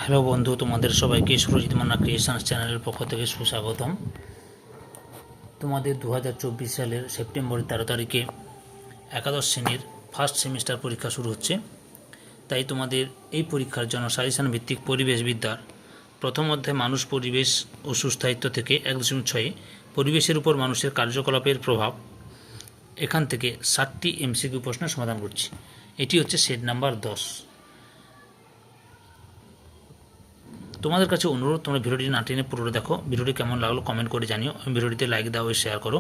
Hello বন্ধু, তোমাদের সবাইকে সুরজিৎ মান্না ক্রিয়েশনস চ্যানেলের পক্ষ থেকে সুস্বাগতম। তোমাদের 2024 সালের সেপ্টেম্বরের 13 তারিখে একাদশ শ্রেণীর ফার্স্ট সেমিস্টার পরীক্ষা শুরু হচ্ছে। তাই তোমাদের এই পরীক্ষার জন্য সাজেশন ভিত্তিক পরিবেশবিদ্যার প্রথম অধ্যায় মানুষ, পরিবেশ ও সুস্থায়িত্ব থেকে 1.6 পরিবেশের উপর মানুষের কার্যকলাপের প্রভাব, এখান থেকে 60টি এমসিকিউ প্রশ্নের সমাধান করছি। এটি হচ্ছে সেট নাম্বার 10। তোমাদের কাছে অনুরোধ, তোমরা ভিডিওটি না টেনে পুরোটা দেখো। ভিডিওটি কেমন লাগলো কমেন্ট করে জানিও। ভিডিওটিতে লাইক দাও ও শেয়ার করো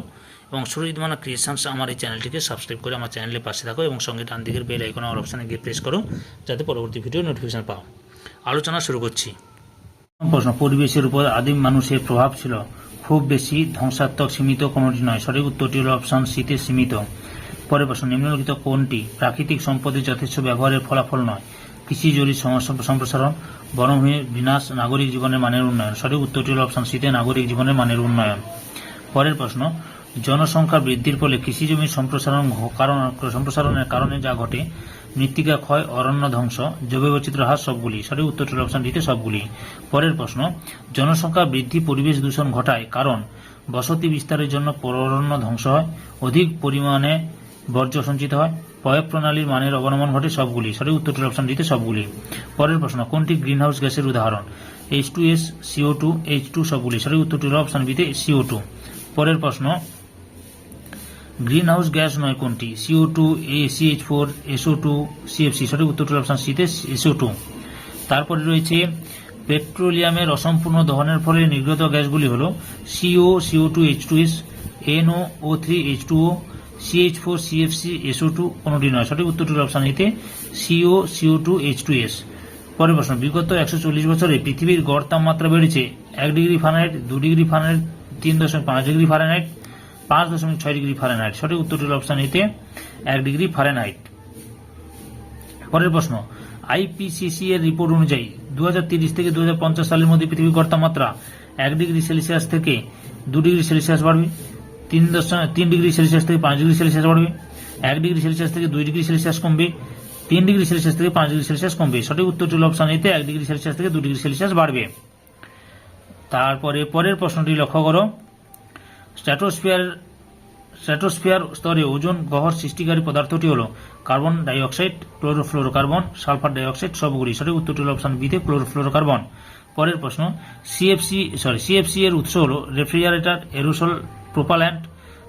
এবং সুরজিৎ মান্না ক্রিয়েশনস আমার এই চ্যানেলটিকে সাবস্ক্রাইব করে আমার চ্যানেলের পাশে থাকো এবং সঙ্গে ডান দিকের বেল আইকন আর অপশানে গিয়ে প্রেস করো যাতে পরবর্তী ভিডিও নোটিফিকেশন পাও। আলোচনা শুরু করছি। প্রশ্ন, পরিবেশের উপর আদিম মানুষের প্রভাব ছিল খুব বেশি, ধ্বংসাত্মক, সীমিত কোনোটি নয়। সঠিক উত্তরটি হল অপশন সিতে সীমিত। পরের প্রশ্ন, নিম্নলিখিত কোনটি প্রাকৃতিক সম্পদের যথেষ্ট ব্যবহারের ফলাফল নয়? কৃষি জরির সম্প্রসারণ, বনভূমির বিনাশ, নাগরিক জীবনের মানের উন্নয়ন। সঠিক উত্তরটি হল অপশন সিতে নাগরিক জীবনের মানের উন্নয়ন। পরের প্রশ্ন, জনসংখ্যা বৃদ্ধির ফলে কৃষি জমির সম্প্রসারণের কারণে যা ঘটে, মৃত্তিকা ক্ষয়, অরণ্য ধ্বংস, জৈববৈচিত্র্য হ্রাস, সবগুলি। সঠিক উত্তরটি হল অপশন ডিতে সবগুলি। পরের প্রশ্ন, জনসংখ্যা বৃদ্ধি পরিবেশ দূষণ ঘটায় কারণ বসতি বিস্তারের জন্য অরণ্য ধ্বংস হয়, অধিক পরিমাণে বর্জ্য সঞ্চিত হয়, প্রয়োগ প্রণালীর মানের অবনমন ঘটে, সবগুলি। সঠিক উত্তরটি অপশন ডিতে সবগুলি। পরের প্রশ্ন, কোনটি গ্রিনহাউস গ্যাসের উদাহরণ? H2S, CO2, H2, সবগুলি। সঠিক উত্তরটি হল অপশন বিতে CO2। পরের প্রশ্ন, গ্রিনহাউস গ্যাস নয় কোনটি? CO2, CH4, SO2, CFC। সঠিক উত্তরটি হল অপশন সিতে SO2। তারপরে রয়েছে পেট্রোলিয়ামের অসম্পূর্ণ দহনের ফলে নির্গত গ্যাসগুলি হল CO, CO2, H2S, NO, O3, H2O, CH4, CFC, SO2, কোনটি নয়। সঠিক উত্তরটি হল অপশন এতে CO, CO2, H2S। পরের প্রশ্ন, বিগত 140 বছরে পৃথিবীর গড় তাপমাত্রা বেড়েছে 1 degree Fahrenheit, 2 degree Fahrenheit, 3.5 degree Fahrenheit, 5.6 degree Fahrenheit. সঠিক উত্তরটি হল অপশন এতে 1 ডিগ্রি ফারেনহাইট। পরের প্রশ্ন, IPCC এর রিপোর্ট অনুযায়ী 2030 থেকে 2050 সালের মধ্যে পৃথিবীর গড় তাপমাত্রা 1 ডিগ্রি সেলসিয়াস থেকে 2 ডিগ্রি সেলসিয়াস বাড়বে, 3 ডিগ্রি সেলসিয়াস থেকে 5 ডিগ্রি সেলসিয়াস বাড়বে, 1 ডিগ্রি সেলসিয়াস থেকে 2 ডিগ্রি সেলসিয়াস কমবে, 3 ডিগ্রি সেলসিয়াস থেকে 5 ডিগ্রি সেলসিয়াস কমবে। সঠিক উত্তরটি হল অপশন এতে 1 ডিগ্রি সেলসিয়াস থেকে 2 ডিগ্রি সেলসিয়াস বাড়বে। তারপরে পরের প্রশ্নটি লক্ষ্য করো, স্ট্র্যাটোস্ফিয়ার স্তরে ওজোন গহ্বর সৃষ্টিকারী পদার্থটি হল carbon dioxide, chlorofluorocarbon, sulphur dioxide, সবগুলি। সঠিক উত্তরটি হল অপশন বিতে ক্লোরোফ্লোরোকার্বন। পরের প্রশ্ন, সিএফসি এর উৎস হল রেফ্রিজারেটর, এরোসল, প্রোপাল্যান্ট,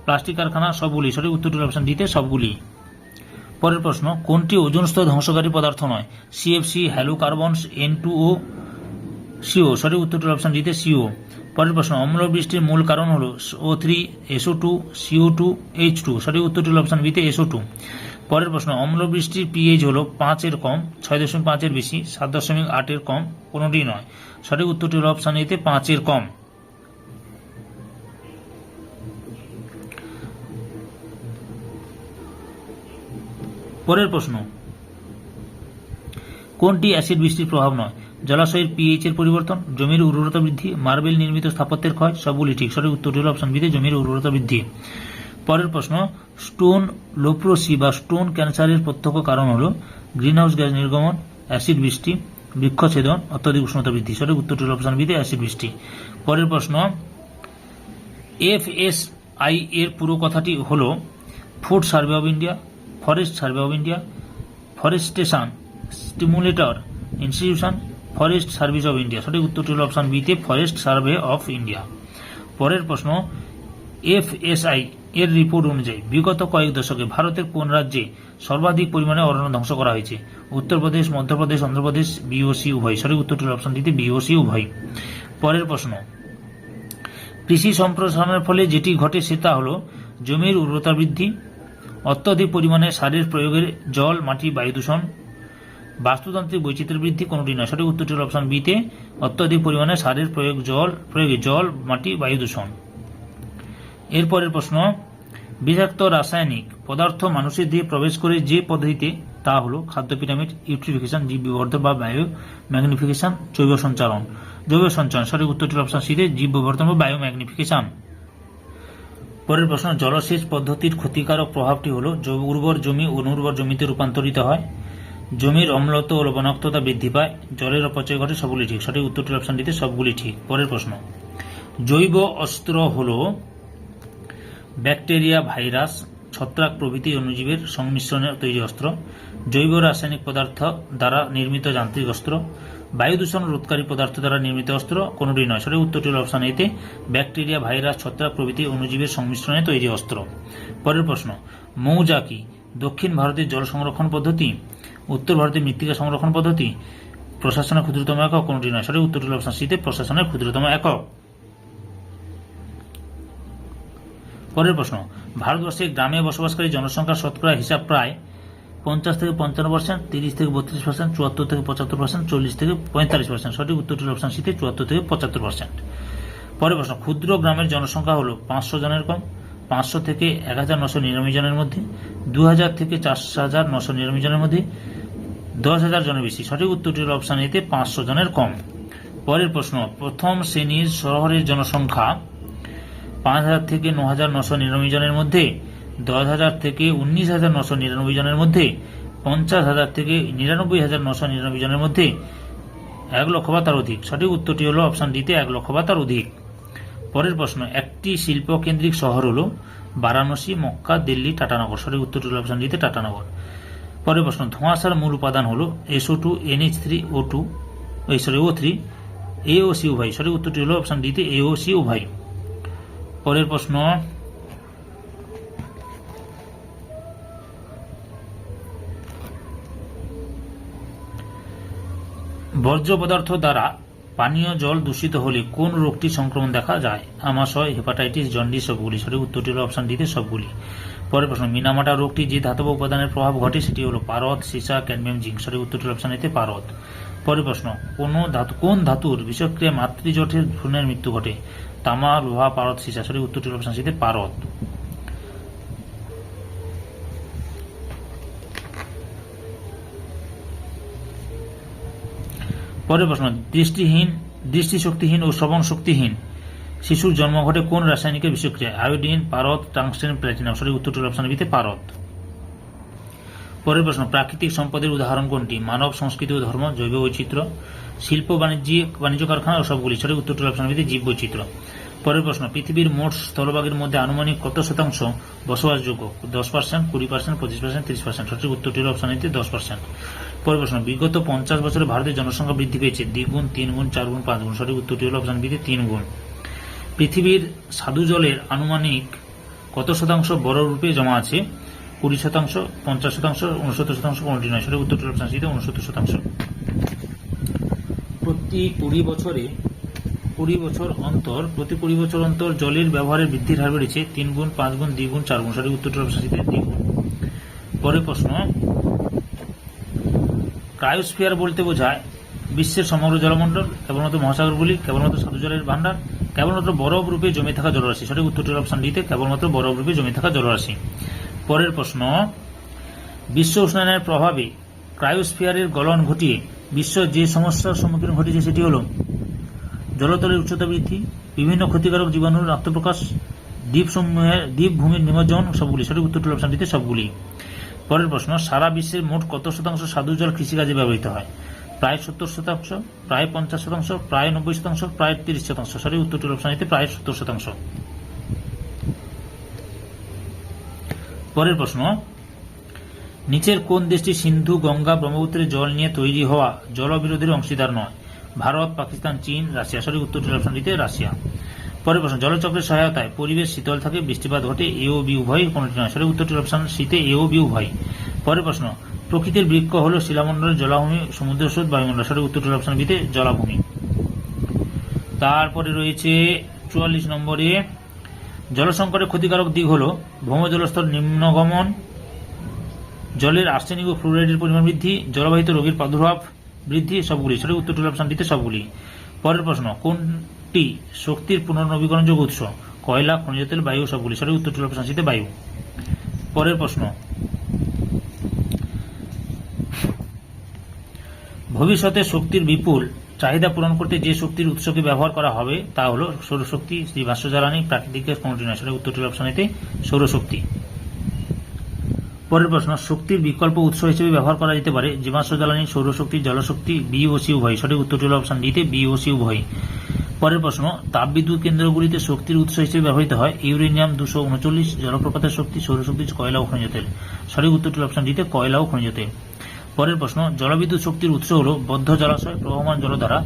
প্লাস্টিক কারখানা, সবগুলি। সঠিক উত্তরটি হল অপশন ডিতে সবগুলি। পরের প্রশ্ন, কোনটি ওজোন স্তর ধ্বংসকারী পদার্থ নয়? CFC, halocarbons, N2O, CO। সঠিক উত্তরটি হল অপশন ডিতে CO। পরের প্রশ্ন, অম্ল বৃষ্টির মূল কারণ হল O3, SO2, CO2, H2। সঠিক উত্তরটি হল অপশন বিতে SO2। পরের প্রশ্ন, অম্ল বৃষ্টির pH হল 5 এর কম, 6.5 এর বেশি, 7.8 এর কম, কোনটি নয়। সঠিক উত্তরটি হল অপশন এতে 5 এর কম। পরের প্রশ্ন, কোনটি অ্যাসিড বৃষ্টির প্রভাব নয়? জলাশয়ের pH এর পরিবর্তন, জমির উর্বরতা বৃদ্ধি, মার্বেল নির্মিত স্থাপত্যের ক্ষয়, সবগুলি ঠিক। সঠিক উত্তরটি হল অপশন বিতে জমির উর্বরতা বৃদ্ধি। পরের প্রশ্ন, স্টোন লোপ্রোসি বা স্টোন ক্যান্সারের প্রত্যক্ষ কারণ হল গ্রিনহাউস গ্যাস নির্গমন, অ্যাসিড বৃষ্টি, বৃক্ষছেদন, অত্যধিক উষ্ণতা বৃদ্ধি। সঠিক উত্তরটি হল অপশন বিতে অ্যাসিড বৃষ্টি। পরের প্রশ্ন, FSI এর পুরো কথাটি হল food survey of India, forest survey of India, forestation stimulator institution, forest service of India. সঠিক উত্তরটি হল অপশন বিতে ফরেস্ট সার্ভে অফ ইন্ডিয়া। পরের প্রশ্ন, FSI এর রিপোর্ট অনুযায়ী বিগত কয়েক দশকে ভারতের কোন রাজ্যে সর্বাধিক পরিমাণে অরণ্য ধ্বংস করা হয়েছে? উত্তরপ্রদেশ, মধ্যপ্রদেশ, অন্ধ্রপ্রদেশ, BOC, উভয়। সঠিক উত্তরটি হল অপশন ডিতে BOC, উভয়। পরের প্রশ্ন, কৃষি সম্প্রসারণের ফলে যেটি ঘটে সেটা হল জমির উর্বরতা বৃদ্ধি, অত্যধিক পরিমাণে সারের প্রয়োগের জল, মাটি, বায়ু দূষণ, বাস্তুতান্ত্রিক বৈচিত্র্য বৃদ্ধি, কোনটি নয়। সঠিক উত্তরটি হল অপশন বিতে অত্যধিক পরিমাণে সারের প্রয়োগে জল, মাটি, বায়ু দূষণ। এরপরের প্রশ্ন, বিষাক্ত রাসায়নিক পদার্থ মানুষের দেহে প্রবেশ করে যে পদ্ধতিতে, তা হল খাদ্য পিরামিড, ইউট্রিফিকেশন, জীব বিবর্ধন বা বায়ো ম্যাগনিফিকেশন, জৈব সঞ্চালন। সঠিক উত্তরটি হল অপশন সিতে জীব বিবর্ধন বা বায়ো ম্যাগনিফিকেশন। পরের প্রশ্ন, জলসেচ পদ্ধতির ক্ষতিকারক প্রভাবটি হল উর্বর জমি অনুর্বর জমিতে রূপান্তরিত হয়, জমির অম্লত্ব ও লবণাক্ততা বৃদ্ধি পায়, জলের অপচয় ঘটে, সবগুলি ঠিক। সঠিক উত্তরটি অপশন ডিতে সবগুলি ঠিক। পরের প্রশ্ন, জৈব অস্ত্র হল ব্যাকটেরিয়া, ভাইরাস, ছত্রাক প্রভৃতি অণুজীবের সংমিশ্রণে তৈরি অস্ত্র, জৈব রাসায়নিক পদার্থ দ্বারা নির্মিত যান্ত্রিক অস্ত্র, বায়ু দূষণ রোধকারী পদার্থ দ্বারা নির্মিত অস্ত্র, কোনটি নয়। সঠিক উত্তরটি হল অপশন এতে ব্যাকটেরিয়া, ভাইরাস, ছত্রাক প্রভৃতি অণুজীবের সংমিশ্রণে তৈরি অস্ত্র। পরের প্রশ্ন, মৌচাকি দক্ষিণ ভারতের জল সংরক্ষণ পদ্ধতি, উত্তর ভারতের মৃত্তিকা সংরক্ষণ পদ্ধতি, প্রশাসনের ক্ষুদ্রতম একক, কোনটি নয়। সঠিক উত্তরটি হল অপশন সিতে প্রশাসনের ক্ষুদ্রতম একক। পরের প্রশ্ন, ভারতবর্ষে গ্রামে বসবাসকারী জনসংখ্যার শতকরা হিসাব প্রায় 50 থেকে 55%, 30 থেকে 32%, 74 থেকে 75%, 40 থেকে 45%। সঠিক উত্তরটি হল অপশন সিতে 74 থেকে 75%। পরের প্রশ্ন, ক্ষুদ্র গ্রামের জনসংখ্যা হল 500 জনের কম, 500 থেকে 1999 জনের মধ্যে, 2000 থেকে 4999 জনের মধ্যে, 10,000 জনের বেশি। সঠিক উত্তরটি হল অপশন এতে 500 জনের কম। পরের প্রশ্ন, প্রথম শ্রেণীর শহরের জনসংখ্যা 5,000 থেকে 9,999 জনের মধ্যে, 10,000 থেকে 19,999 জনের মধ্যে, 50,000 থেকে 99,999 জনের মধ্যে, 1 লক্ষ বা তার অধিক। সঠিক উত্তরটি হল অপশন ডিতে 1 লক্ষ বা তার অধিক। পরের প্রশ্ন, একটি শিল্প কেন্দ্রিক শহর হল বারাণসী, মক্কা, দিল্লি, টাটানগর। সঠিক উত্তরটি হল অপশন ডিতে টাটানগর। পরের প্রশ্ন, ধোঁয়াশার মূল উপাদান হল SO2, NH3, O3, AOC উভয়। সঠিক উত্তরটি হল অপশন ডিতে AOC উভয়। পরের প্রশ্ন, বর্জ্য পদার্থ দ্বারা পানীয় জল দূষিত হলে কোন রোগটি সংক্রমণ দেখা যায়? আমাশয়, হেপাটাইটিস, জন্ডিস, সবগুলি। সঠিক উত্তরটি হল অপশন ডিতে সবগুলি। পরের প্রশ্ন, মিনামাটা রোগটি যে ধাতব উপাদানের প্রভাব ঘটে সেটি হল পারদ, সীসা, ক্যাডমিয়াম, জিঙ্ক। সঠিক উত্তরটি হল অপশন এতে পারদ। পরের প্রশ্ন, কোন ধাতুর বিষক্রিয়া মাতৃজঠের ভ্রূণের মৃত্যু ঘটে? তামা, লোহা, পারদ, সীসা। সঠিক উত্তরটি হল অপশন সিতে পারদ। পরের প্রশ্ন, দৃষ্টিশক্তিহীন ও শ্রবণ শক্তিহীন শিশুর জন্ম ঘটে কোন রাসায়নিকের বিষক্রিয়ায়? আয়োডিন, পারদ, টাংস্টেন, প্ল্যাটিনাম। সঠিক উত্তরটি হল অপশন বিতে পারদ। পরের প্রশ্ন, প্রাকৃতিক সম্পদের উদাহরণ কোনটি? মানব, সংস্কৃতি ও ধর্ম, জৈব বৈচিত্র্য, শিল্প, বাণিজ্য কারখানা ও সবগুলি। সঠিক উত্তরটি হল অপশন বিতে জীব বৈচিত্র্য। পরের প্রশ্ন, পৃথিবীর মোট স্থলভাগের মধ্যে আনুমানিক কত শতাংশ বসবাসযোগ্য? 10%, 20%, 25%, 30%। সঠিক উত্তরটি হল অপশন এতে 10%। পরের প্রশ্ন, বিগত 50 বছরে ভারতের জনসংখ্যা বৃদ্ধি পেয়েছে 2 গুণ, 3 গুণ, 4 গুণ, 5 গুণ। সঠিক উত্তরটি হল অপশন বিতে 3 গুণ। পৃথিবীর স্বাদু জলের আনুমানিক কত শতাংশ বরফ রূপে জমা আছে? 20%, 50%, 69%, কোনটি নয়। সঠিক উত্তরটি হল অপশন সিতে 69%। প্রতি 20 বছর অন্তর জলের ব্যবহারের বৃদ্ধির হার বেড়েছে 3 গুণ, 5 গুণ, 2 গুণ, 4 গুণ। সঠিক উত্তরটি হল অপশন সিতে 2 গুণ। পরের প্রশ্ন, ক্রায়োস্ফিয়ার বলতে বোঝায় বিশ্বের সমগ্র জলমণ্ডল, কেবলমাত্র মহাসাগরগুলি, কেবলমাত্র স্বাদু জলের ভান্ডার, কেবলমাত্র বরফ রূপে জমে থাকা জলরাশি। সঠিক উত্তরটি হল অপশন ডিতে কেবলমাত্র বরফ রূপে জমে থাকা জলরাশি। পরের প্রশ্ন, বিশ্ব উষ্ণায়নের প্রভাবে ক্রায়োস্ফিয়ারের গলন ঘটিয়ে বিশ্ব যে সমস্যার সম্মুখীন ঘটেছে সেটি হল জলতলের উচ্চতা বৃদ্ধি, বিভিন্ন ক্ষতিকারক জীবাণুর আত্মপ্রকাশ, দ্বীপভূমির নিমজ্জন, সবগুলি। সঠিক উত্তরটি হল অপশন ডিতে সবগুলি। পরের প্রশ্ন, সারা বিশ্বের মোট কত শতাংশ স্বাদু জল কৃষিকাজে ব্যবহৃত হয়? প্রায় 70%, প্রায় 50%, প্রায় 90%, প্রায় 30%। সঠিক উত্তরটি হল অপশন এতে প্রায় 70%। পরের প্রশ্ন, নিচের কোন দেশটি সিন্ধু, গঙ্গা, ব্রহ্মপুত্রের জল নিয়ে তৈরি হওয়া জলবিরোধীর অংশীদার নয়? ভারত, পাকিস্তান, চীন, রাশিয়া। সঠিক উত্তরটি হল অপশন ডিতে রাশিয়া। পরের প্রশ্ন, জলচক্রের সহায়তায় পরিবেশ শীতল থাকে, বৃষ্টিপাত ঘটে, এ ও বি উভয়, কোনটি নয়। সঠিক উত্তরটি হল অপশন সিতে এ ও বি উভয়। পরের প্রশ্ন, প্রকৃতির বৃক্ষ হল শিলামণ্ডলের জলাভূমি, সমুদ্র স্রোত, বায়ুমণ্ডল। সঠিক উত্তরটি হল অপশন বিতে জলাভূমি। তারপরে রয়েছে 44 নম্বরে, জলসংকটের ক্ষতিকারক দিক হল ভৌমজলস্তর নিম্নগমন, জলের আর্সেনিক ও ফ্লুরাইডের পরিমাণ বৃদ্ধি, জলবাহিত রোগের প্রাদুর্ভাব বৃদ্ধি, সবগুলি। সঠিক উত্তরটি হল অপশন ডিতে সবগুলি। পরের প্রশ্ন, কোনটি শক্তির পুনর্নবীকরণযোগ্য উৎস? কয়লা, খনিজ তেল, বায়ু, সবগুলি। সঠিক উত্তরটি হল অপশন সিতে বায়ু। পরের প্রশ্ন, ভবিষ্যতে শক্তির বিপুল চাহিদা পূরণ করতে যে শক্তির উৎসকে ব্যবহার করা হবে তা হল সৌরশক্তি, জীবাশ্ম জ্বালানি, প্রাকৃতিক গ্যাস, কোনটি নয়। সঠিক উত্তরটি হল অপশন এতে সৌরশক্তি। পরের প্রশ্ন, শক্তির বিকল্প উৎস হিসেবে ব্যবহার করা যেতে পারে জীবাশ্ম জ্বালানি, সৌরশক্তি, জলশক্তি, বি ও সি উভয়। সঠিক উত্তরটি হল অপশন ডিতে বি ও সি উভয়। পরের প্রশ্ন, তাপবিদ্যুৎ কেন্দ্রগুলিতে শক্তির উৎস হিসেবে ব্যবহৃত হয় ইউরেনিয়াম 239, জলপ্রপাতের শক্তি, সৌরশক্তি, কয়লা ও খনিজ তেল। সঠিক উত্তরটি অপশন ডিতে কয়লা ও খনিজ তেল। পরের প্রশ্ন, জলবিদ্যুৎ শক্তির উৎস হল বদ্ধ জলাশয়, প্রবহমান জলধারা,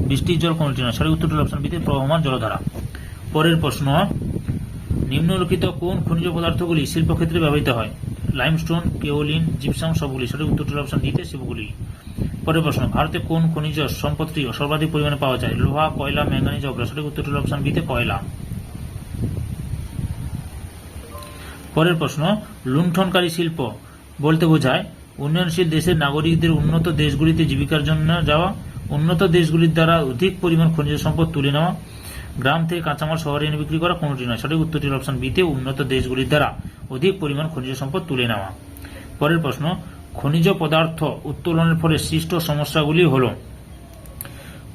বৃষ্টির জল, কোনটি নয়। সঠিক উত্তরটি হল অপশন বিতে প্রবহমান জলধারা। পরের প্রশ্ন, নিম্নলিখিত কোন খনিজ পদার্থগুলি শিল্পক্ষেত্রে ব্যবহৃত হয়? লাইমস্টোন, কেওলিন, জিপসাম, সবগুলি। সঠিক উত্তরটি হল অপশন ডিতে সবগুলি। পরের প্রশ্ন, ভারতে কোন খনিজ সম্পদটি সর্বাধিক পরিমাণে পাওয়া যায়? লোহা, কয়লা, ম্যাঙ্গানিজ, অভ্র। সঠিক উত্তরটি হল অপশন বিতে কয়লা। পরের প্রশ্ন, লুণ্ঠনকারী শিল্প বলতে বোঝায় উন্নয়নশীল দেশের নাগরিকদের উন্নত দেশগুলিতে জীবিকার জন্য যাওয়া, উন্নত দেশগুলির দ্বারা অধিক পরিমাণ খনিজ সম্পদ তুলে নেওয়া, গ্রাম থেকে কাঁচামাল শহরে এনে বিক্রি করা, কোনটি নয়। সঠিক উত্তরটি অপশন বিতে উন্নত দেশগুলির দ্বারা অধিক পরিমাণ খনিজ সম্পদ তুলে নেওয়া। পরের প্রশ্ন, খনিজ পদার্থ উত্তোলনের ফলে সৃষ্ট সমস্যাগুলি হল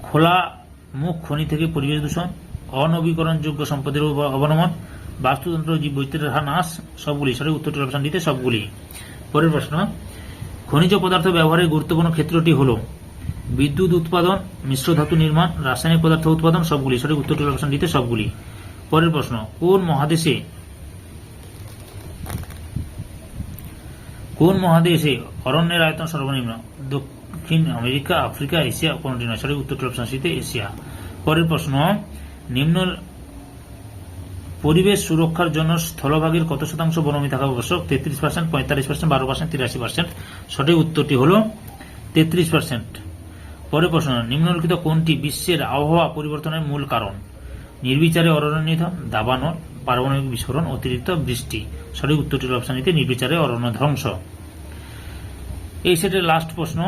খোলা মুখ খনি থেকে পরিবেশ দূষণ, অনবীকরণযোগ্য সম্পদের অবনমন, বাস্তুতন্ত্র জীব বৈচিত্র্যের হার হ্রাস, সবগুলি। সঠিক উত্তরটি অপশন দিতে সবগুলি। পরের প্রশ্ন, খনিজ পদার্থ ব্যবহারের গুরুত্বপূর্ণ ক্ষেত্রটি হল বিদ্যুৎ উৎপাদন, মিশ্র ধাতু নির্মাণ, রাসায়নিক পদার্থ উৎপাদন, সবগুলি। সঠিক উত্তরটি অপশন দিতে সবগুলি। পরের প্রশ্ন, কোন মহাদেশে অরণ্যের আয়তন সর্বনিম্ন? দক্ষিণ আমেরিকা, আফ্রিকা, এশিয়া, কোনটি নয়। সঠিক উত্তরটি অপশন সিতে এশিয়া। পরের প্রশ্ন, নিম্ন পরিবেশ সুরক্ষার জন্য স্থলভাগের কত শতাংশ বনভূমি থাকা আবশ্যক? 33%, 45%, 12%, 83%। সঠিক উত্তরটি হল 33%। পরের প্রশ্ন, নিম্নলিখিত কোনটি বিশ্বের আবহাওয়া পরিবর্তনের মূল কারণ? নির্বিচারে অরণ্য নিধন, দাবানল, পারমাণবিক বিস্ফোরণ, অতিরিক্ত বৃষ্টি। সঠিক উত্তরটির অপশন নিতে নির্বিচারে অরণ্য ধ্বংস। এই সেটের লাস্ট প্রশ্ন,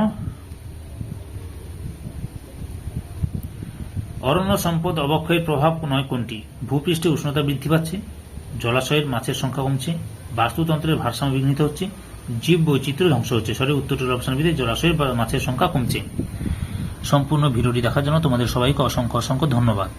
অরণ্য সম্পদ অবক্ষয়ের প্রভাব নয় কোনটি? ভূপৃষ্ঠে উষ্ণতা বৃদ্ধি পাচ্ছে, জলাশয়ের মাছের সংখ্যা কমছে, বাস্তুতন্ত্রের ভারসাম্য বিঘ্নিত হচ্ছে, জীব বৈচিত্র্য ধ্বংস হচ্ছে। সঠিক উত্তরটির অপশন বিতে জলাশয়ের মাছের সংখ্যা কমছে। সম্পূর্ণ ভিডিওটি দেখার জন্য তোমাদের সবাইকে অসংখ্য অসংখ্য ধন্যবাদ।